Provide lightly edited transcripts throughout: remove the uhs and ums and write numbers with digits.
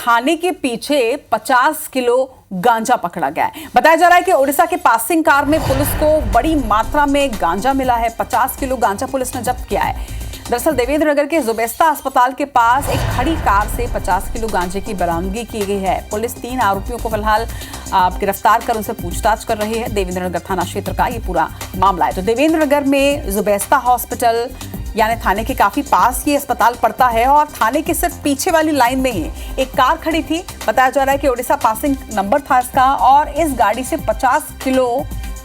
थाने के पीछे 50 किलो गांजा पकड़ा गया है। बताया जा रहा है कि ओडिशा के पासिंग कार में पुलिस को बड़ी मात्रा में गांजा मिला है। 50 किलो गांजा पुलिस ने जब्त किया है। दरअसल देवेंद्र नगर के जुबेस्ता अस्पताल के पास एक खड़ी कार से 50 किलो गांजे की बरामदगी की गई है। पुलिस 3 आरोपियों को फिलहाल गिरफ्तार कर उनसे पूछताछ कर रही है। देवेंद्र नगर थाना क्षेत्र का ये पूरा मामला है। तो देवेंद्र नगर में जुबेस्ता हॉस्पिटल यानी थाने के काफी पास ये अस्पताल पड़ता है और थाने के सिर्फ पीछे वाली लाइन में ही एक कार खड़ी थी। बताया जा रहा है कि ओडिशा पासिंग नंबर था इसका और इस गाड़ी से 50 किलो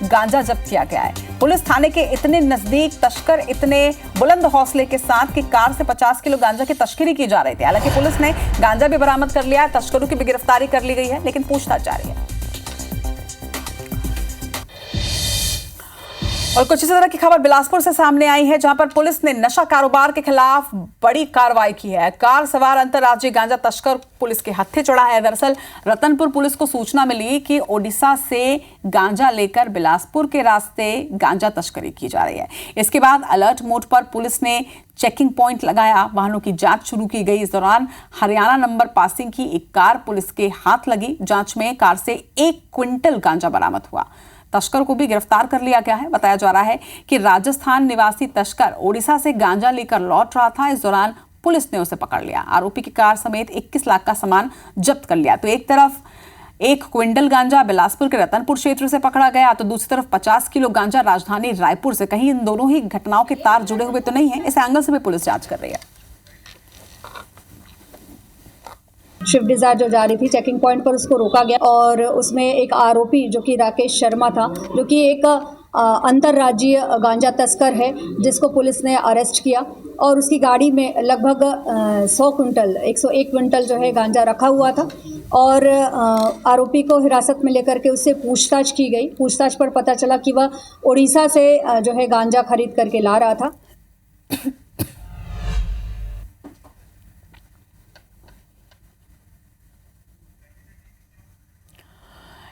गांजा जब्त किया गया है। पुलिस थाने के इतने नजदीक, तस्कर इतने बुलंद हौसले के साथ कि कार से 50 किलो गांजा की तस्करी की जा रही थी। हालांकि पुलिस ने गांजा भी बरामद कर लिया है, तस्करों की भी गिरफ्तारी कर ली गई है, लेकिन पूछताछ जारी है। और कुछ इसी तरह की खबर बिलासपुर से सामने आई है, जहां पर पुलिस ने नशा कारोबार के खिलाफ बड़ी कार्रवाई की है। कार सवार अंतर्राज्यीय गांजा तस्कर पुलिस के हत्थे चढ़ा है। दरअसल रतनपुर पुलिस को सूचना मिली कि ओडिशा से गांजा लेकर बिलासपुर के रास्ते गांजा तस्करी की जा रही है। इसके बाद अलर्ट मोड पर पुलिस ने चेकिंग पॉइंट लगाया, वाहनों की जांच शुरू की गई। इस दौरान हरियाणा नंबर पासिंग की एक कार पुलिस के हाथ लगी। जांच में कार से 1 क्विंटल गांजा बरामद हुआ। तस्कर को भी गिरफ्तार कर लिया गया है। बताया जा रहा है कि राजस्थान निवासी तस्कर ओडिशा से गांजा लेकर लौट रहा था। इस दौरान पुलिस ने उसे पकड़ लिया। आरोपी की कार समेत 21 लाख का सामान जब्त कर लिया। तो एक तरफ 1 क्विंटल गांजा बिलासपुर के रतनपुर क्षेत्र से पकड़ा गया, तो दूसरी तरफ 50 किलो गांजा राजधानी रायपुर से। कहीं इन दोनों ही घटनाओं के तार जुड़े हुए तो नहीं है, इस एंगल से भी पुलिस जांच कर रही है। स्विफ्ट डिजायर जो जा रही थी, चेकिंग पॉइंट पर उसको रोका गया और उसमें एक आरोपी जो कि राकेश शर्मा था, जो कि एक अंतर्राज्यीय गांजा तस्कर है, जिसको पुलिस ने अरेस्ट किया और उसकी गाड़ी में लगभग 101 क्विंटल जो है गांजा रखा हुआ था और आरोपी को हिरासत में लेकर के उससे पूछताछ की गई। पूछताछ पर पता चला कि वह उड़ीसा से जो है गांजा खरीद करके ला रहा था।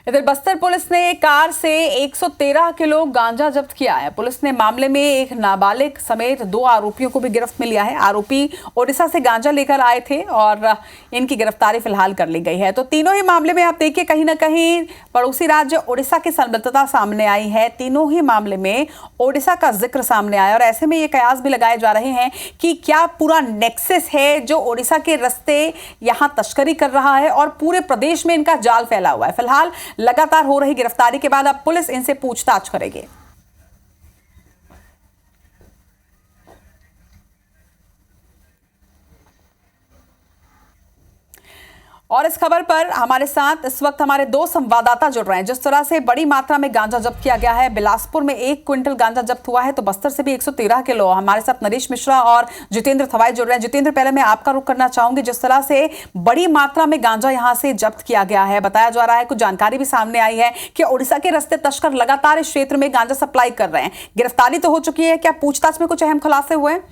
इधर बस्तर पुलिस ने कार से 113 किलो गांजा जब्त किया है। पुलिस ने मामले में एक नाबालिग समेत 2 आरोपियों को भी गिरफ्त में लिया है। आरोपी ओडिशा से गांजा लेकर आए थे और इनकी गिरफ्तारी फिलहाल कर ली गई है। तो तीनों ही मामले में आप देखिए कहीं ना कहीं पड़ोसी राज्य ओडिशा की संलिप्तता सामने आई है। तीनों ही मामले में ओडिशा का जिक्र सामने आया और ऐसे में ये कयास भी लगाए जा रहे हैं कि क्या पूरा नेक्सस है जो ओडिशा के रास्ते यहां तस्करी कर रहा है और पूरे प्रदेश में इनका जाल फैला हुआ है। फिलहाल लगातार हो रही गिरफ्तारी के बाद अब पुलिस इनसे पूछताछ करेगी। और इस खबर पर हमारे साथ इस वक्त हमारे 2 संवाददाता जुड़ रहे हैं। जिस तरह से बड़ी मात्रा में गांजा जब्त किया गया है, बिलासपुर में 1 क्विंटल गांजा जब्त हुआ है, तो बस्तर से भी 113 किलो। हमारे साथ नरेश मिश्रा और जितेंद्र थवाई जुड़ रहे हैं। जितेंद्र, पहले मैं आपका रुख करना चाहूंगी। जिस तरह से बड़ी मात्रा में गांजा यहां से जब्त किया गया है, बताया जा रहा है, कुछ जानकारी भी सामने आई है कि ओडिशा के रास्ते तस्कर लगातार इस क्षेत्र में गांजा सप्लाई कर रहे हैं। गिरफ्तारी तो हो चुकी है, क्या पूछताछ में कुछ अहम खुलासे हुए हैं?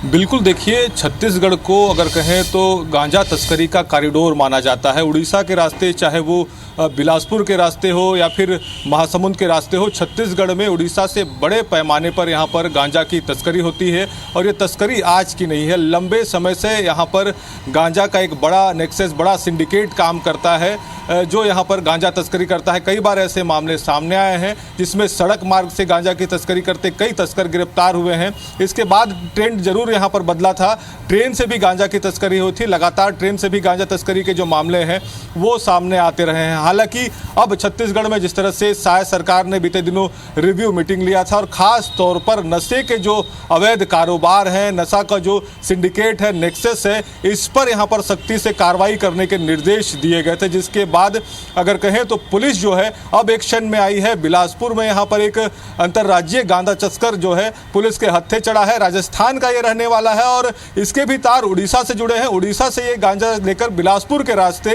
बिल्कुल, देखिए, छत्तीसगढ़ को अगर कहें तो गांजा तस्करी का कॉरिडोर माना जाता है। उड़ीसा के रास्ते, चाहे वो बिलासपुर के रास्ते हो या फिर महासमुंद के रास्ते हो, छत्तीसगढ़ में उड़ीसा से बड़े पैमाने पर यहाँ पर गांजा की तस्करी होती है। और ये तस्करी आज की नहीं है, लंबे समय से यहाँ पर गांजा का एक बड़ा नेक्सस, बड़ा सिंडिकेट काम करता है जो यहाँ पर गांजा तस्करी करता है। कई बार ऐसे मामले सामने आए हैं जिसमें सड़क मार्ग से गांजा की तस्करी करते कई तस्कर गिरफ्तार हुए हैं। इसके बाद ट्रेंड जरूर यहाँ पर बदला था, ट्रेन से भी गांजा की तस्करी हुई थी। लगातार ट्रेन से भी गांजा तस्करी के जो मामले हैं वो सामने आते रहे हैं। हालांकि अब छत्तीसगढ़ में जिस तरह से शायद सरकार ने बीते दिनों रिव्यू मीटिंग लिया था और ख़ास तौर पर नशे के जो अवैध कारोबार हैं, नशा का जो सिंडिकेट है, नेक्सस है, इस पर यहाँ पर सख्ती से कार्रवाई करने के निर्देश दिए गए थे। जिसके बाद अगर कहें तो पुलिस जो है अब एक्शन में आई है। बिलासपुर में यहाँ पर एक अंतर्राज्यीय गांजा तस्कर जो है पुलिस के हत्थे चढ़ा है। राजस्थान का ये रहने वाला है और इसके भी तार उड़ीसा से जुड़े हैं। उड़ीसा से ये गांजा लेकर बिलासपुर के रास्ते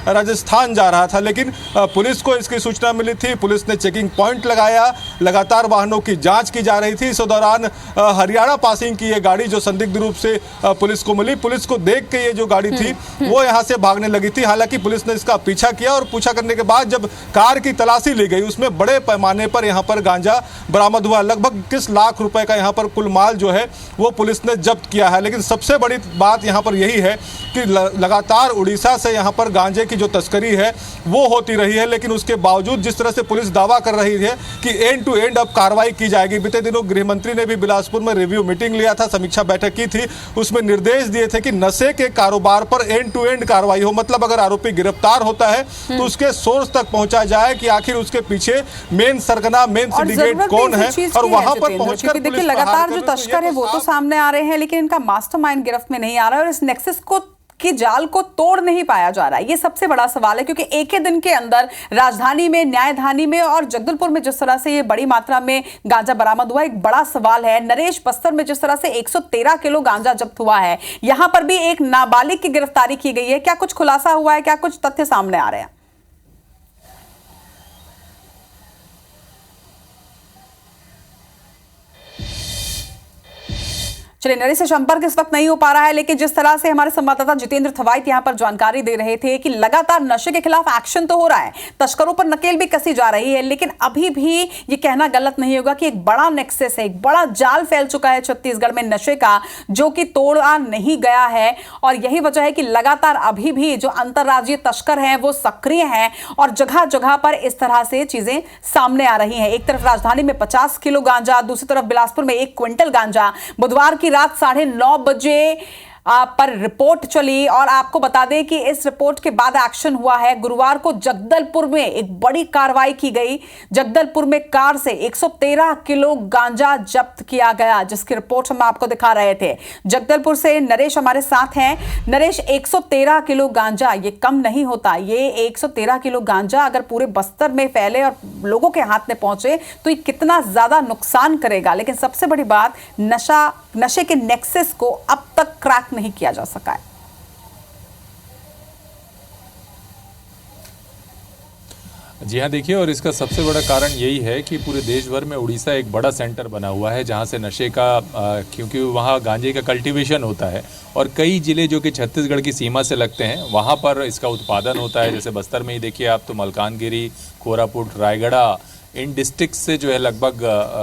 राजस्थान जा रहा था, लेकिन पुलिस को इसकी सूचना मिली थी। पुलिस ने चेकिंग पॉइंट लगाया, लगातार वाहनों की जांच की जा रही थी। इस दौरान हरियाणा पासिंग की ये गाड़ी जो संदिग्ध रूप से पुलिस को मिली, पुलिस को देख के ये जो गाड़ी थी वो यहाँ से भागने लगी थी। हालांकि पुलिस ने इसका पीछा किया और पूछा करने के बाद जब कार की तलाशी ली गई उसमें बड़े पैमाने पर यहाँ पर गांजा बरामद हुआ। लगभग 21 लाख रुपए का यहाँ पर कुल माल जो है वो पुलिस ने ने जब्त किया है। लेकिन सबसे बड़ी बात यहाँ पर यही है कि लगातार उड़ीसा से यहाँ पर गांजे की जो तस्करी है वो होती रही है, लेकिन उसके बावजूद जिस तरह से पुलिस दावा कर रही है कि एंड टू एंड अब कार्रवाई की जाएगी। बीते दिनों गृह मंत्री ने भी बिलासपुर में रिव्यू मीटिंग लिया था, समीक्षा बैठक की थी, उसमें निर्देश दिए थे कि नशे के कारोबार पर एंड टू एंड कार्रवाई हो। मतलब अगर आरोपी गिरफ्तार होता है तो उसके सोर्स तक पहुंचा जाए कि आखिर उसके पीछे मेन सरगना, मेन सिंडिकेट कौन है, और वहां पर पहुंचकर देखिए लगातार जो तस्कर है वो तो सामने आ रहे हैं, लेकिन इनका मास्टरमाइंड गिरफ्त में नहीं आ रहा है और इस नेक्सस को कि जाल को तोड़ नहीं पाया जा रहा है। ये सबसे बड़ा सवाल है, क्योंकि एक ही दिन के अंदर राजधानी में, न्यायधानी में और जगदलपुर में जिस तरह से ये बड़ी मात्रा में गांजा बरामद हुआ, एक बड़ा सवाल है। नरेश बस्तर में जिस तरह से 113 किलो गांजा जब्त हुआ है, यहां पर भी एक नाबालिग की गिरफ्तारी की गई है। क्या कुछ खुलासा हुआ है, क्या कुछ तथ्य सामने आ रहे हैं? चलिए, नरेश से संपर्क इस वक्त नहीं हो पा रहा है, लेकिन जिस तरह से हमारे संवाददाता जितेंद्र थवाइट यहां पर जानकारी दे रहे थे कि लगातार नशे के खिलाफ एक्शन तो हो रहा है, तस्करों पर नकेल भी कसी जा रही है, लेकिन अभी भी ये कहना गलत नहीं होगा कि एक बड़ा नेक्सस है, एक बड़ा जाल फैल चुका है छत्तीसगढ़ में नशे का, जो कि तोड़ा नहीं गया है। और यही वजह है कि लगातार अभी भी जो अंतर्राज्यीय तस्कर हैं वो सक्रिय हैं और जगह जगह पर इस तरह से चीजें सामने आ रही हैं। एक तरफ राजधानी में 50 किलो गांजा, दूसरी तरफ बिलासपुर में 1 क्विंटल गांजा। बुधवार की रात 9:30 बजे पर रिपोर्ट चली और आपको बता दें कि इस रिपोर्ट के बाद एक्शन हुआ है। गुरुवार को जगदलपुर में एक बड़ी कार्रवाई की गई। जगदलपुर में कार से 113 किलो गांजा जब्त किया गया, जिसकी रिपोर्ट हम आपको दिखा रहे थे। जगदलपुर से नरेश हमारे साथ हैं। नरेश, 113 किलो गांजा ये कम नहीं होता। ये 113 किलो गांजा अगर पूरे बस्तर में फैले और लोगों के हाथ में पहुंचे तो ये कितना ज्यादा नुकसान करेगा। लेकिन सबसे बड़ी बात, नशे के नेक्सस को अब तक क्रैक नहीं किया जा सका है। जी हाँ, देखिए, और इसका सबसे बड़ा कारण यही है कि पूरे देश भर में उड़ीसा एक बड़ा सेंटर बना हुआ है जहाँ से नशे का क्योंकि वहाँ गांजे का कल्टीवेशन होता है और कई ज़िले जो कि छत्तीसगढ़ की सीमा से लगते हैं वहाँ पर इसका उत्पादन होता है। जैसे बस्तर में ही देखिए आप, तो मलकानगिरी, कोरापुट, रायगढ़, इन डिस्ट्रिक्ट से जो है लगभग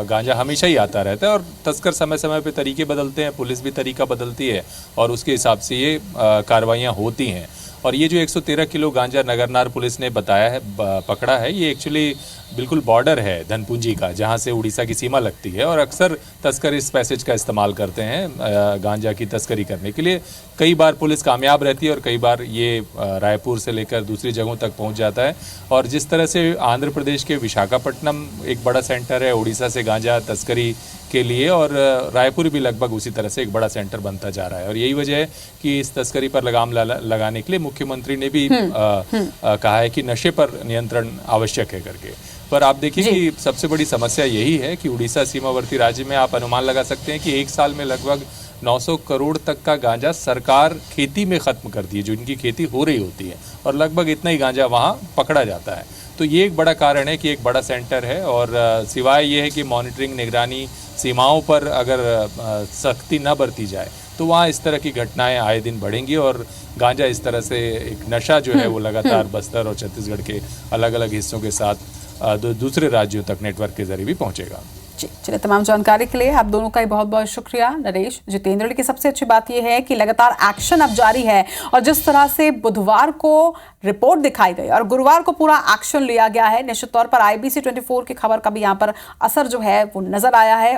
गांजा हमेशा ही आता रहता है और तस्कर समय समय पे तरीके बदलते हैं, पुलिस भी तरीका बदलती है और उसके हिसाब से ये कार्रवाइयाँ होती हैं। और ये जो 113 किलो गांजा नगरनार पुलिस ने बताया है, पकड़ा है, ये एक्चुअली बिल्कुल बॉर्डर है धनपुंजी का, जहाँ से उड़ीसा की सीमा लगती है। और अक्सर तस्कर इस पैसेज का इस्तेमाल करते हैं गांजा की तस्करी करने के लिए। कई बार पुलिस कामयाब रहती है और कई बार ये रायपुर से लेकर दूसरी जगहों तक पहुंच जाता है। और जिस तरह से आंध्र प्रदेश के विशाखापट्टनम एक बड़ा सेंटर है उड़ीसा से गांजा तस्करी के लिए, और रायपुर भी लगभग उसी तरह से एक बड़ा सेंटर बनता जा रहा है। और यही वजह है कि इस तस्करी पर लगाम लगाने के लिए मुख्यमंत्री ने भी कहा है कि नशे पर नियंत्रण आवश्यक है करके। पर आप देखिए कि सबसे बड़ी समस्या यही है कि उड़ीसा सीमावर्ती राज्य में आप अनुमान लगा सकते हैं कि एक साल में लगभग 900 करोड़ तक का गांजा सरकार खेती में ख़त्म करती है, जो इनकी खेती हो रही होती है, और लगभग इतना ही गांजा वहाँ पकड़ा जाता है। तो ये एक बड़ा कारण है कि एक बड़ा सेंटर है। और सिवाय ये है कि मॉनिटरिंग, निगरानी, सीमाओं पर अगर सख्ती न बरती जाए तो वहाँ इस तरह की घटनाएं आए दिन बढ़ेंगी और गांजा इस तरह से एक नशा जो है वो लगातार बस्तर और छत्तीसगढ़ के अलग अलग हिस्सों के साथ दूसरे राज्यों तक नेटवर्क के जरिए भी पहुंचेगा। चलिए, तमाम जानकारी के लिए आप दोनों का ही बहुत बहुत शुक्रिया नरेश, जितेंद्र। की सबसे अच्छी बात यह है कि लगातार एक्शन अब जारी है और जिस तरह से बुधवार को रिपोर्ट दिखाई गई और गुरुवार को पूरा एक्शन लिया गया है, निश्चित तौर पर IBC 24 की खबर का भी यहाँ पर असर जो है वो नजर आया है।